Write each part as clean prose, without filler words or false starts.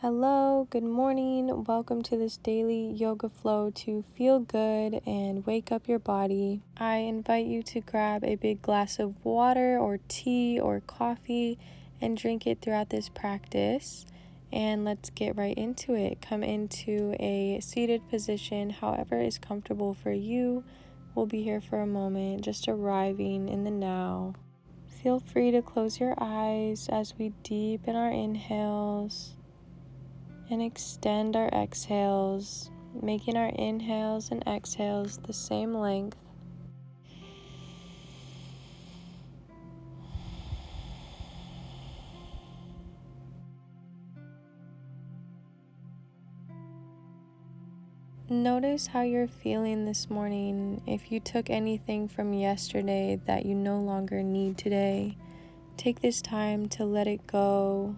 Hello, good morning. Welcome to this daily yoga flow to feel good and wake up your body. I invite you to grab a big glass of water or tea or coffee and drink it throughout this practice. And let's get right into it. Come into a seated position, however is comfortable for you. We'll be here for a moment, just arriving in the now. Feel free to close your eyes as we deepen our inhales and extend our exhales, making our inhales and exhales the same length. Notice how you're feeling this morning. If you took anything from yesterday that you no longer need today, take this time to let it go.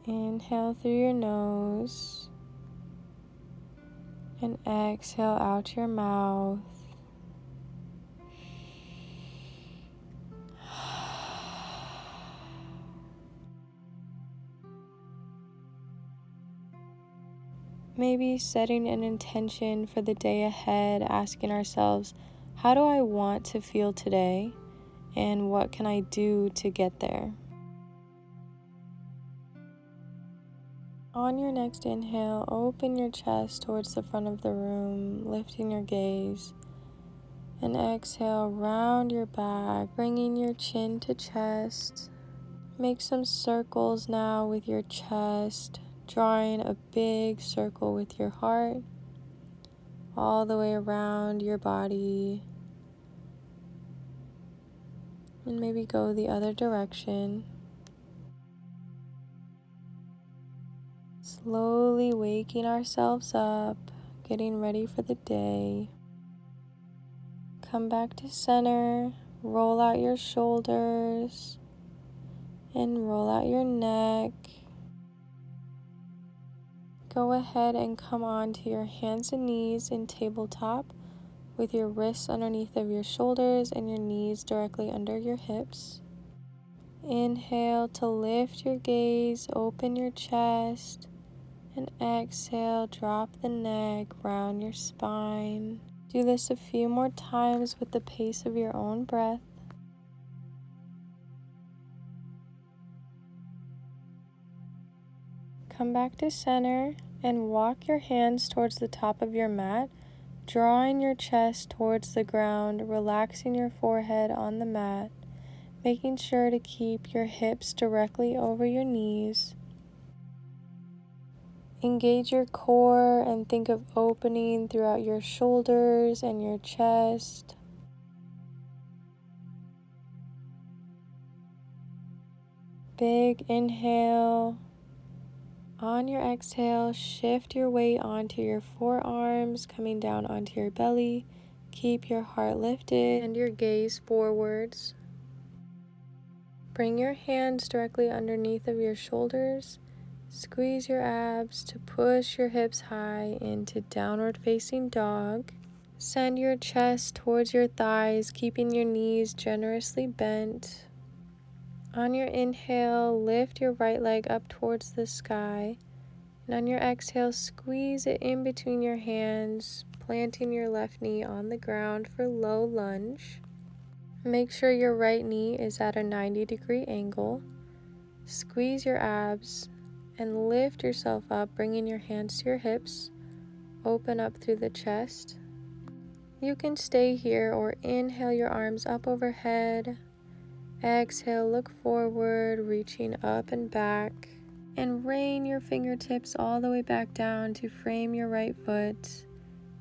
Inhale through your nose and exhale out your mouth. Maybe setting an intention for the day ahead, asking ourselves, how do I want to feel today? And what can I do to get there? On your next inhale, open your chest towards the front of the room, lifting your gaze. And exhale, round your back, bringing your chin to chest. Make some circles now with your chest, drawing a big circle with your heart, all the way around your body. And maybe go the other direction. Slowly waking ourselves up, getting ready for the day. Come back to center, roll out your shoulders, and roll out your neck. Go ahead and come onto your hands and knees in tabletop with your wrists underneath of your shoulders and your knees directly under your hips. Inhale to lift your gaze, open your chest, and exhale, drop the neck, round your spine. Do this a few more times with the pace of your own breath. Come back to center and walk your hands towards the top of your mat, drawing your chest towards the ground, relaxing your forehead on the mat, making sure to keep your hips directly over your knees. Engage your core and think of opening throughout your shoulders and your chest. Big inhale. On your exhale, shift your weight onto your forearms, coming down onto your belly. Keep your heart lifted and your gaze forwards. Bring your hands directly underneath of your shoulders. Squeeze your abs to push your hips high into downward facing dog. Send your chest towards your thighs, keeping your knees generously bent. On your inhale, lift your right leg up towards the sky. And on your exhale, squeeze it in between your hands, planting your left knee on the ground for low lunge. Make sure your right knee is at a 90-degree angle. Squeeze your abs and lift yourself up, bringing your hands to your hips. Open up through the chest. You can stay here or inhale your arms up overhead. Exhale, look forward, reaching up and back. And rain your fingertips all the way back down to frame your right foot.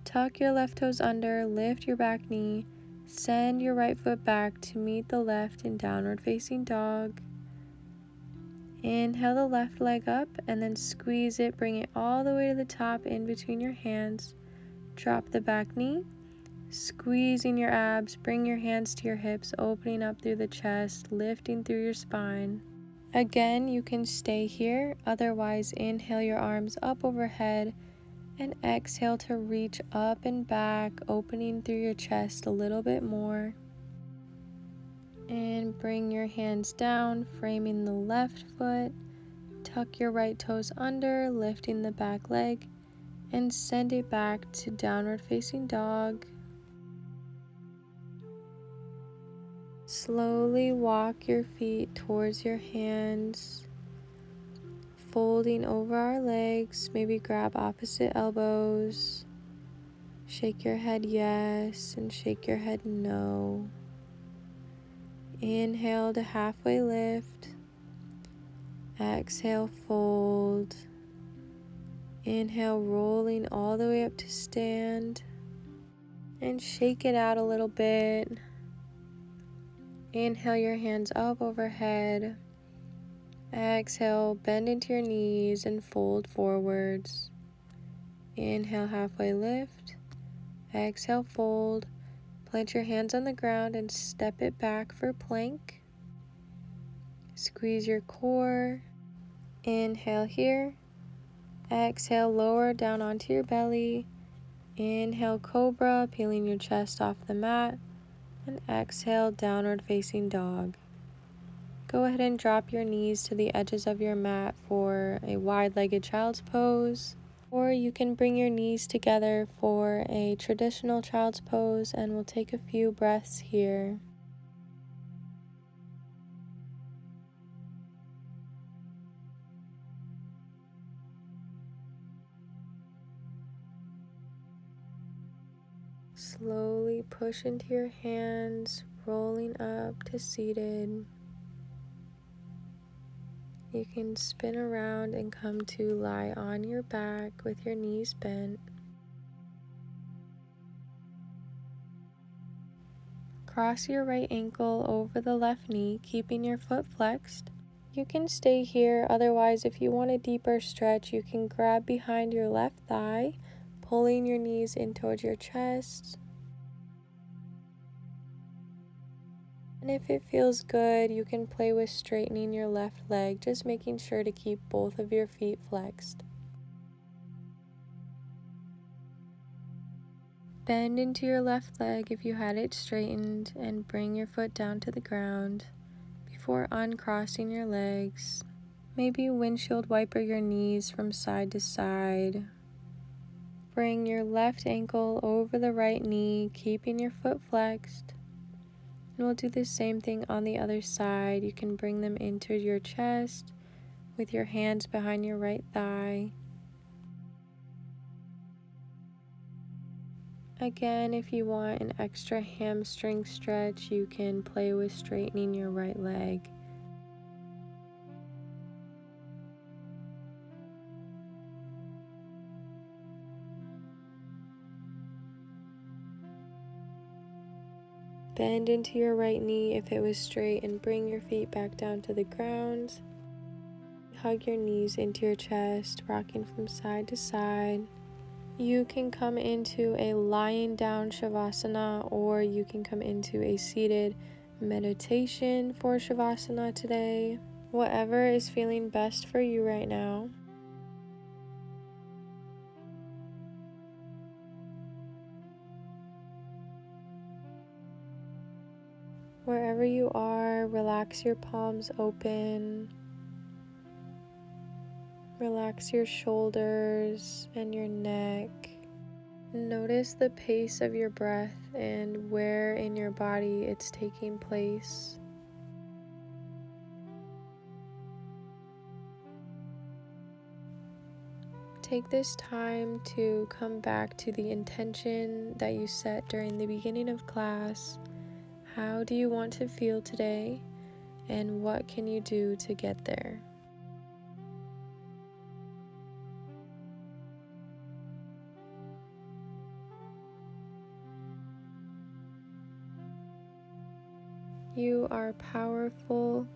Tuck your left toes under, lift your back knee. Send your right foot back to meet the left in downward facing dog. Inhale the left leg up and then squeeze it, bring it all the way to the top in between your hands. Drop the back knee. Squeezing your abs, bring your hands to your hips, opening up through the chest, lifting through your spine. Again, you can stay here, otherwise inhale your arms up overhead and exhale to reach up and back, opening through your chest a little bit more. And bring your hands down, framing the left foot. Tuck your right toes under, lifting the back leg, and send it back to downward facing dog. Slowly walk your feet towards your hands, folding over our legs. Maybe grab opposite elbows. Shake your head yes and shake your head no. Inhale to halfway lift. Exhale, fold. Inhale, rolling all the way up to stand. And shake it out a little bit. Inhale your hands up overhead. Exhale, bend into your knees and fold forwards. Inhale, halfway lift. Exhale, fold. Plant your hands on the ground and step it back for plank. Squeeze your core. Inhale here. Exhale, lower down onto your belly. Inhale, cobra, peeling your chest off the mat. And exhale, downward facing dog. Go ahead and drop your knees to the edges of your mat for a wide-legged child's pose. Or you can bring your knees together for a traditional child's pose, and we'll take a few breaths here. Slowly push into your hands, rolling up to seated. You can spin around and come to lie on your back with your knees bent. Cross your right ankle over the left knee, keeping your foot flexed. You can stay here, otherwise if you want a deeper stretch, you can grab behind your left thigh, pulling your knees in towards your chest. And if it feels good, you can play with straightening your left leg, just making sure to keep both of your feet flexed. Bend into your left leg if you had it straightened and bring your foot down to the ground before uncrossing your legs. Maybe windshield wiper your knees from side to side. Bring your left ankle over the right knee, keeping your foot flexed. And we'll do the same thing on the other side. You can bring them into your chest with your hands behind your right thigh. Again, if you want an extra hamstring stretch, you can play with straightening your right leg. Bend into your right knee if it was straight and bring your feet back down to the ground. Hug your knees into your chest, rocking from side to side. You can come into a lying down Savasana, or you can come into a seated meditation for Savasana today. Whatever is feeling best for you right now. Wherever you are, relax your palms open. Relax your shoulders and your neck. Notice the pace of your breath and where in your body it's taking place. Take this time to come back to the intention that you set during the beginning of class. How do you want to feel today, and what can you do to get there? You are powerful,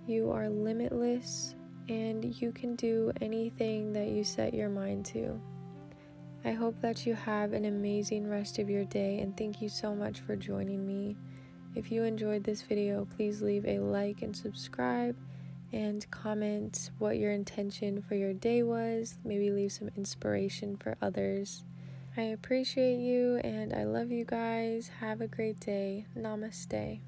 you are limitless, and you can do anything that you set your mind to. I hope that you have an amazing rest of your day, and thank you so much for joining me. If you enjoyed this video, please leave a like and subscribe, and comment what your intention for your day was. Maybe leave some inspiration for others. I appreciate you, and I love you guys. Have a great day. Namaste.